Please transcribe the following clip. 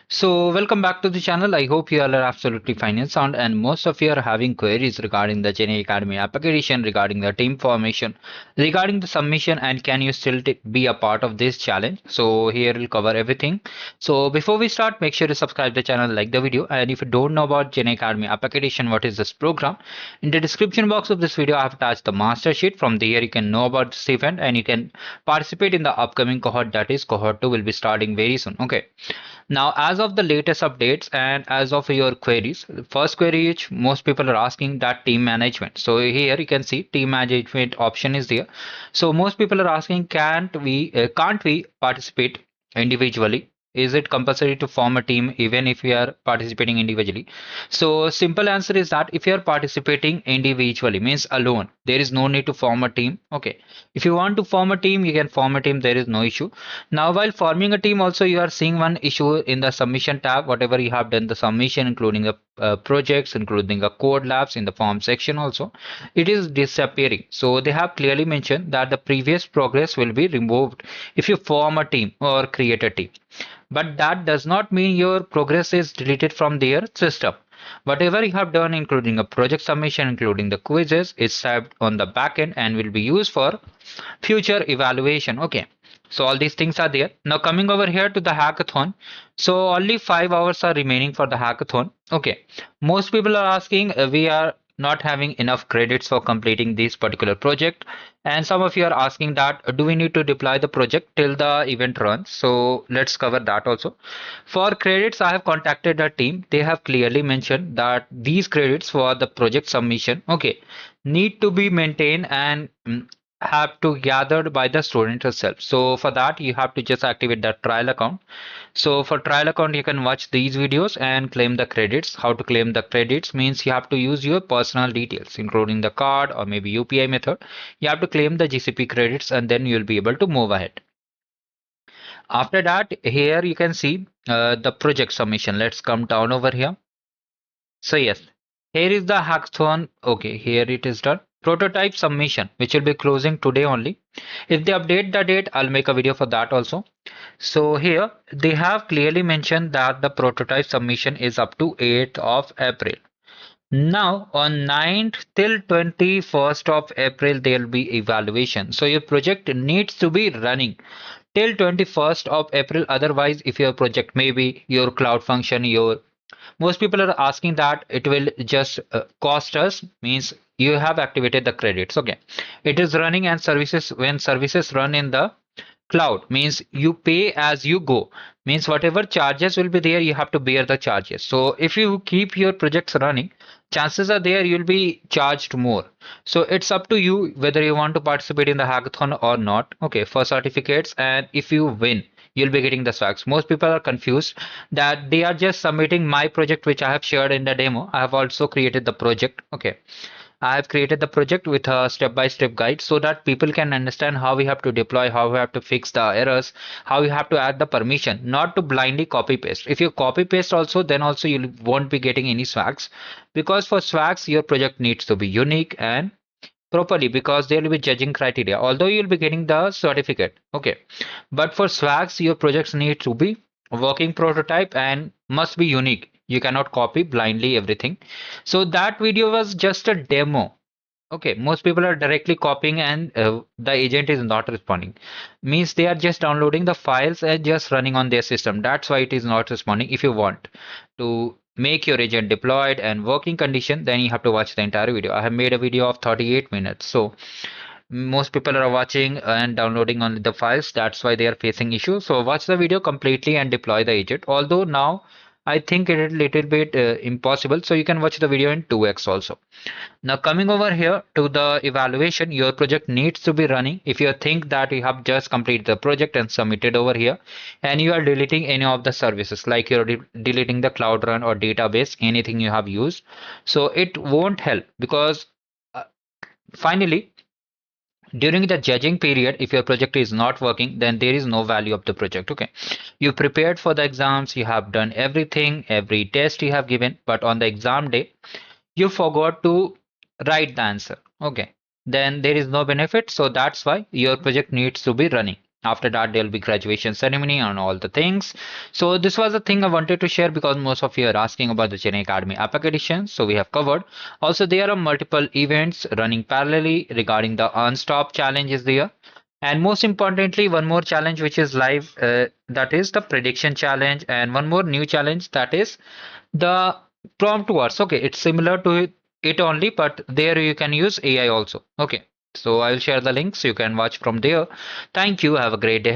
So, welcome back to the channel. I hope you all are absolutely fine and sound, and most of you are having queries regarding the Gen Academy application, regarding the team formation, regarding the submission, and can you still be a part of this challenge? So, here we'll cover everything. So, before we start, make sure to subscribe to the channel, like the video, and if you don't know about Gen Academy application, what is this program? In the description box of this video, I have attached the master sheet. From there, you can know about this event and you can participate in the upcoming cohort, that is cohort 2 will be starting very soon. Okay. Now, as of the latest updates and as of your queries, first query which most people are asking that team management. So here you can see team management option is there. So most people are asking, can't we participate individually? Is it compulsory to form a team even if we are participating individually? So simple answer is that if you are participating individually, means alone, there is no need to form a team. Okay. If you want to form a team, you can form a team. There is no issue. Now, while forming a team, also you are seeing one issue in the submission tab. Whatever you have done the submission, including the projects, including the code labs in the form section, also it is disappearing. So they have clearly mentioned that the previous progress will be removed if you form a team or create a team. But that does not mean your progress is deleted from their system. Whatever you have done, including a project submission, including the quizzes, is saved on the backend and will be used for future evaluation. Okay. So all these things are there. Now coming over here to the hackathon. So only 5 hours are remaining for the hackathon. Okay. Most people are asking, we are not having enough credits for completing this particular project. And some of you are asking that, do we need to deploy the project till the event runs? So let's cover that also. For credits, I have contacted the team. They have clearly mentioned that these credits for the project submission, okay, need to be maintained and have to gathered by the student itself. So for that, you have to just activate that trial account. So for trial account, you can watch these videos and claim the credits. How to claim the credits means you have to use your personal details, including the card or maybe UPI method. You have to claim the GCP credits and then you'll be able to move ahead. After that, here you can see the project submission. Let's come down over here. So yes, here is the hackathon. Okay, here it is done. Prototype submission, which will be closing today only. If they update the date, I'll make a video for that also. So here they have clearly mentioned that the prototype submission is up to 8th of April. Now on 9th till 21st of April, there will be evaluation. So your project needs to be running till 21st of April. Otherwise, if your project, maybe your cloud function, your most people are asking that it will just cost us, means you have activated the credits. Okay, it is running and services, when services run in the cloud, means you pay as you go, means whatever charges will be there, you have to bear the charges. So if you keep your projects running, chances are there you'll be charged more. So it's up to you whether you want to participate in the hackathon or not. Okay, for certificates, and if you win, you'll be getting the swags. Most people are confused that they are just submitting my project which I have shared in the demo. I have also created the project. Okay, I have created the project with a step-by-step guide so that people can understand how we have to deploy, how we have to fix the errors, how you have to add the permission, not to blindly copy paste. If you copy paste also, then also you won't be getting any swags, because for swags your project needs to be unique and properly, because there will be judging criteria. Although you'll be getting the certificate, okay, but for swags your projects need to be working prototype and must be unique. You cannot copy blindly everything. So that video was just a demo. Okay, most people are directly copying and the agent is not responding. Means they are just downloading the files and just running on their system. That's why it is not responding. If you want to make your agent deployed and working condition, then you have to watch the entire video. I have made a video of 38 minutes. So most people are watching and downloading only the files. That's why they are facing issues. So watch the video completely and deploy the agent. Although now I think it is a little bit impossible. So you can watch the video in 2x also. Now coming over here to the evaluation, your project needs to be running. If you think that you have just completed the project and submitted over here, and you are deleting any of the services, like you're deleting the cloud run or database, anything you have used, so it won't help, because uh, finally during the judging period, if your project is not working, then there is no value of the project. Okay, you prepared for the exams, you have done everything, every test you have given, but on the exam day you forgot to write the answer. Okay, then there is no benefit. So that's why your project needs to be running. After that, there'll be graduation ceremony and all the things. So this was the thing I wanted to share because most of you are asking about the Chennai Academy APAC edition. So we have covered. Also, there are multiple events running parallelly regarding the Unstop challenge is there. And most importantly, one more challenge which is live, that is the prediction challenge, and one more new challenge, that is the prompt words. Okay, it's similar to it only, but there you can use AI also. Okay, so I'll share the link so you can watch from there. Thank you. Have a great day.